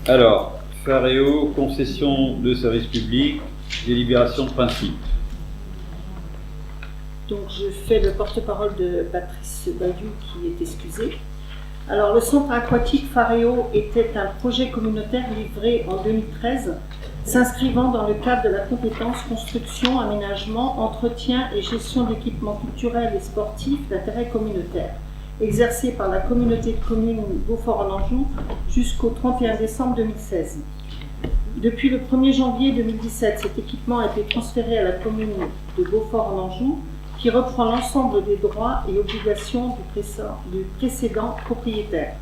Alors, Faréo, concession de service public, délibération de principe. Donc je fais le porte-parole de Patrice Bayou qui est excusé. Alors le centre aquatique Faréo était un projet communautaire livré en 2013, s'inscrivant dans le cadre de la compétence construction, aménagement, entretien et gestion d'équipements culturels et sportifs d'intérêt communautaire, exercé par la communauté de communes Beaufort-en-Anjou jusqu'au 31 décembre 2016. Depuis le 1er janvier 2017, cet équipement a été transféré à la commune de Beaufort-en-Anjou, qui reprend l'ensemble des droits et obligations du précédent propriétaire.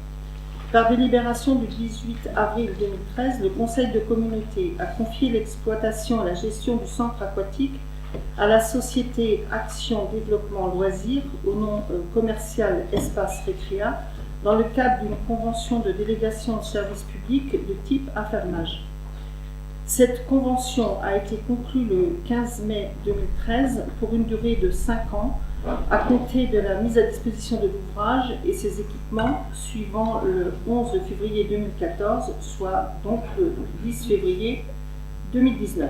Par délibération du 18 avril 2013, le Conseil de communauté a confié l'exploitation et la gestion du centre aquatique à la société Action Développement Loisirs, au nom commercial Espace Récréa, dans le cadre d'une convention de délégation de service public de type affermage. Cette convention a été conclue le 15 mai 2013 pour une durée de 5 ans, à compter de la mise à disposition de l'ouvrage et ses équipements suivant le 11 février 2014, soit donc le 10 février 2019.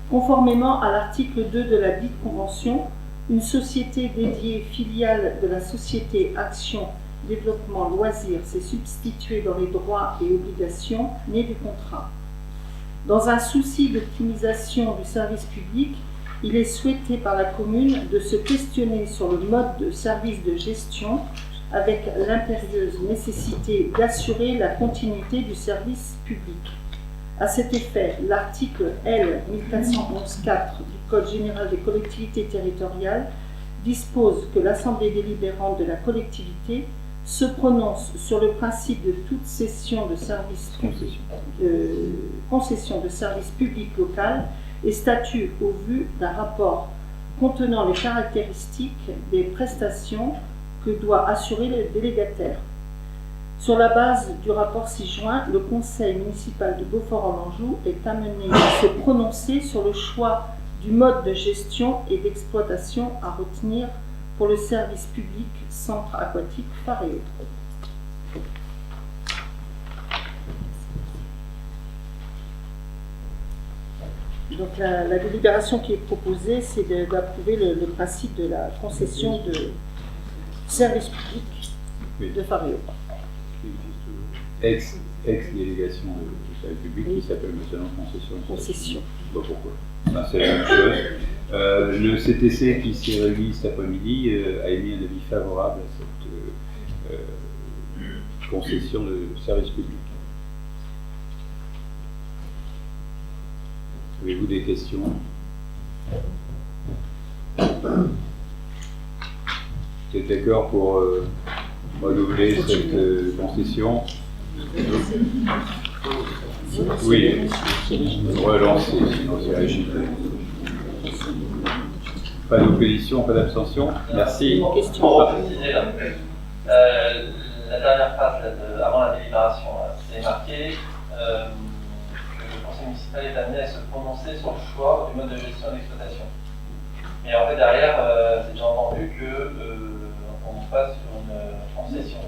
Conformément à l'article 2 de la dite convention, une société dédiée filiale de la société Action Développement Loisirs s'est substituée dans les droits et obligations nés du contrat. Dans un souci d'optimisation du service public, il est souhaité par la commune de se questionner sur le mode de service de gestion avec l'impérieuse nécessité d'assurer la continuité du service public. À cet effet, l'article L. 1411-4 du Code général des collectivités territoriales dispose que l'Assemblée délibérante de la collectivité se prononce sur le principe de toute concession de service public local et statue au vu d'un rapport contenant les caractéristiques des prestations que doit assurer le délégataire. Sur la base du rapport ci-joint, le conseil municipal de Beaufort-en-Anjou est amené à se prononcer sur le choix du mode de gestion et d'exploitation à retenir pour le service public centre aquatique Faréo. Donc la délibération qui est proposée, c'est d'approuver le principe de la concession de service public de Faréo. Ex-délégation de service public qui s'appelle maintenant concession. Je ne sais pas pourquoi. Enfin, c'est la même chose. Le CTC qui s'est réuni cet après-midi a émis un avis favorable à cette concession de service public. Avez-vous des questions? Vous êtes d'accord pour renouveler cette concession? Oui, relancer, sinon c'est agité. Pas d'opposition, pas d'abstention. Merci. Pour préciser, la dernière phrase avant la délibération, c'est marqué que le conseil municipal est amené à se prononcer sur le choix du mode de gestion et d'exploitation. Mais en fait, derrière, c'est déjà entendu qu'on passe sur une concession.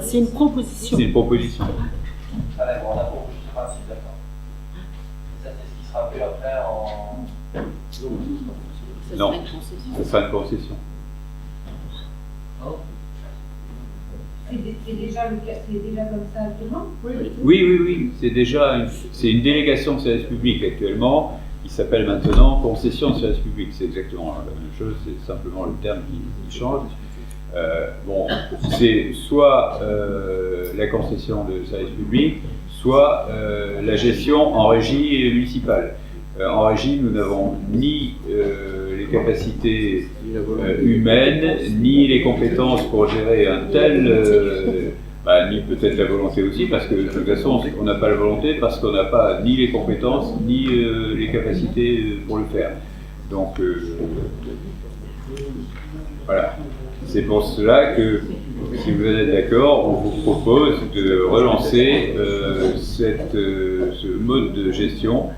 C'est une proposition. C'est une proposition. Ah d'accord, on a pour juste le principe, d'accord. Et ça, c'est ce qui sera vu après en... Non, ce sera une concession. C'est déjà comme ça actuellement? Oui. C'est une délégation de service public actuellement, qui s'appelle maintenant concession de service public. C'est exactement la même chose, c'est simplement le terme qui change. C'est soit la concession de service public, soit la gestion en régie municipale. En régie, nous n'avons ni les capacités humaines, ni les compétences pour gérer un tel, ni peut-être la volonté aussi, parce que de toute façon, on n'a pas la volonté, parce qu'on n'a pas ni les compétences, ni les capacités pour le faire. Donc, voilà. C'est pour cela que, si vous êtes d'accord, on vous propose de relancer ce mode de gestion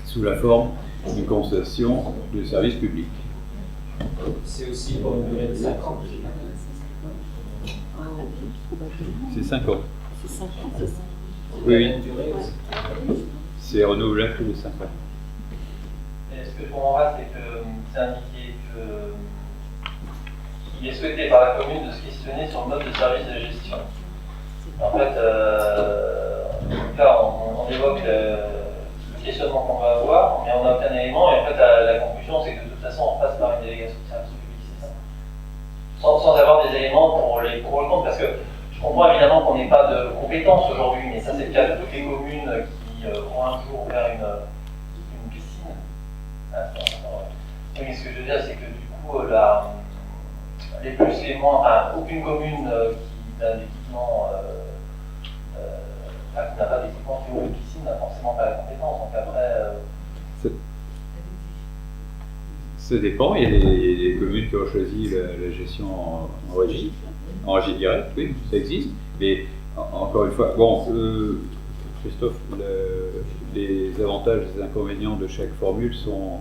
sous la forme d'une concession de service public. C'est aussi pour une durée de 5 ans. C'est 5 ans. C'est 5 ans, c'est ça. C'est Oui. la même durée aussi. C'est renouvelable tous les 5 ans. Et ce que je comprends pas, c'est que c'est indiqué qu'il est souhaité par la commune de se questionner sur le mode de service de gestion. En fait, là, on évoque le questionnement qu'on va avoir, mais on n'a aucun élément, et en fait, la conclusion, c'est que de toute façon, on passe par une délégation de service public, c'est ça. Sans avoir des éléments pour les pour le compte, parce que je comprends évidemment qu'on n'ait pas de compétences aujourd'hui, mais ça, c'est le cas de toutes les communes qui ont un jour ouvert une piscine. Oui, mais ce que je veux dire, c'est que du coup, les plus, les moins, enfin, aucune commune qui a d'équipement, qui n'a pas d'équipement qui ouvre une piscine n'a forcément pas la compétence. Donc après, Ça dépend, il y a des communes qui ont choisi la gestion en régie directe, oui, ça existe. Mais encore une fois, bon, Christophe, les avantages et les inconvénients de chaque formule sont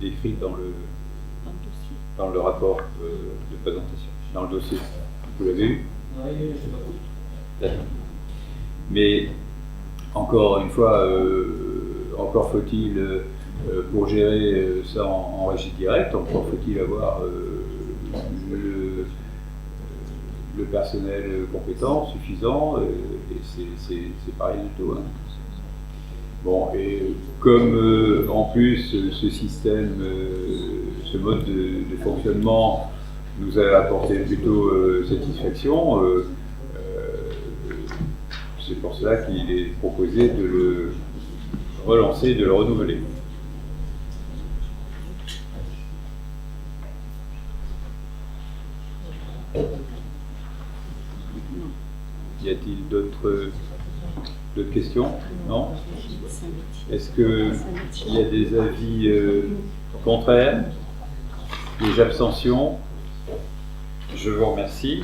décrits dans le rapport de présentation, dans le dossier. Vous l'avez eu? Oui, je sais pas. D'accord. Mais encore une fois, encore faut-il, pour gérer ça en régie directe, encore faut-il avoir le personnel compétent, suffisant, et c'est pas rien du tout. Hein. Bon, et comme en plus ce système, ce mode de fonctionnement nous a apporté plutôt satisfaction, c'est pour cela qu'il est proposé de le relancer, de le renouveler. Y a-t-il d'autres questions? Non? Est-ce qu'il y a des avis contraires? Des abstentions? Je vous remercie.